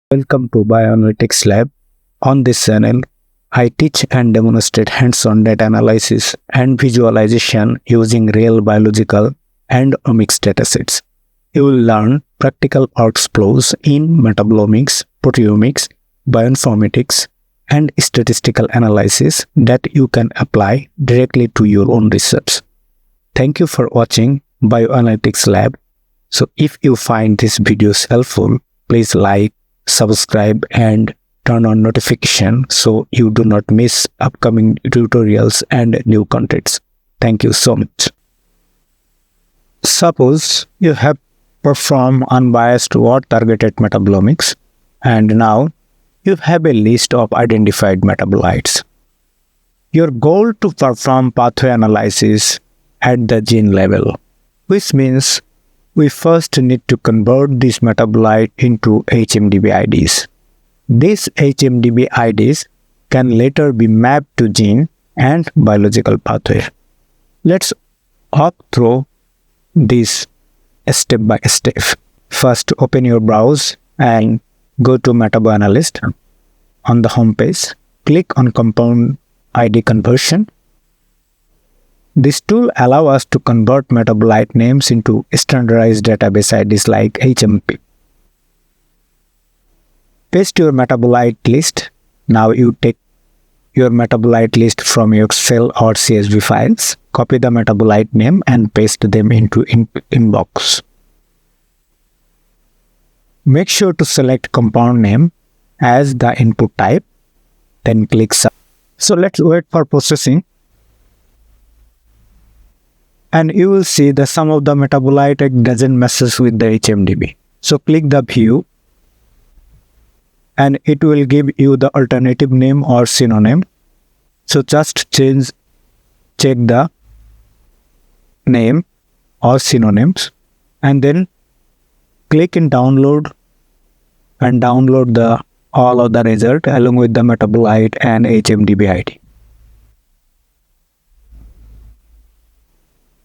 Welcome to BioAnalytics Lab. On this channel, I teach and demonstrate hands-on data analysis and visualization using real biological and omics datasets. You will learn practical workflows in metabolomics, proteomics, bioinformatics, and statistical analysis that you can apply directly to your own research. Thank you for watching BioAnalytics Lab. So if you find these videos helpful, please like, subscribe and turn on notification so you do not miss upcoming tutorials and new contents. Thank you so much. Suppose you have performed unbiased or targeted metabolomics and now you have a list of identified metabolites. Your goal to perform pathway analysis at the gene level, which means we first need to convert this metabolite into HMDB IDs. These HMDB IDs can later be mapped to gene and biological pathway. Let's walk through this step by step. First, open your browser and go to MetaboAnalyst. On the home page, click on Compound ID Conversion. This tool allows us to convert metabolite names into standardized database IDs like HMP. Paste your metabolite list. Now you take your metabolite list from your Excel or CSV files, copy the metabolite name and paste them into inbox. Make sure to select compound name as the input type, then click Submit. So let's wait for processing. And you will see that some of the metabolite doesn't match with the HMDB. So click the view and it will give you the alternative name or synonym. So just check the name or synonyms and then click in download and download all of the result along with the metabolite and HMDB ID.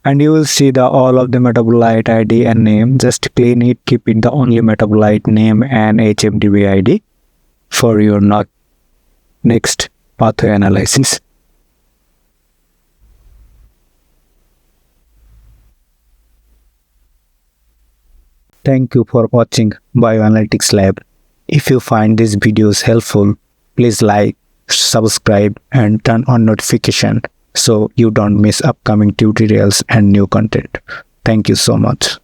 And you will see all of the metabolite ID and name. Just clean it, keep it the only metabolite name and HMDB ID for your next pathway analysis. Thank you for watching BioAnalytics Lab. If you find these videos helpful, please like, subscribe and turn on notification so you don't miss upcoming tutorials and new content. Thank you so much.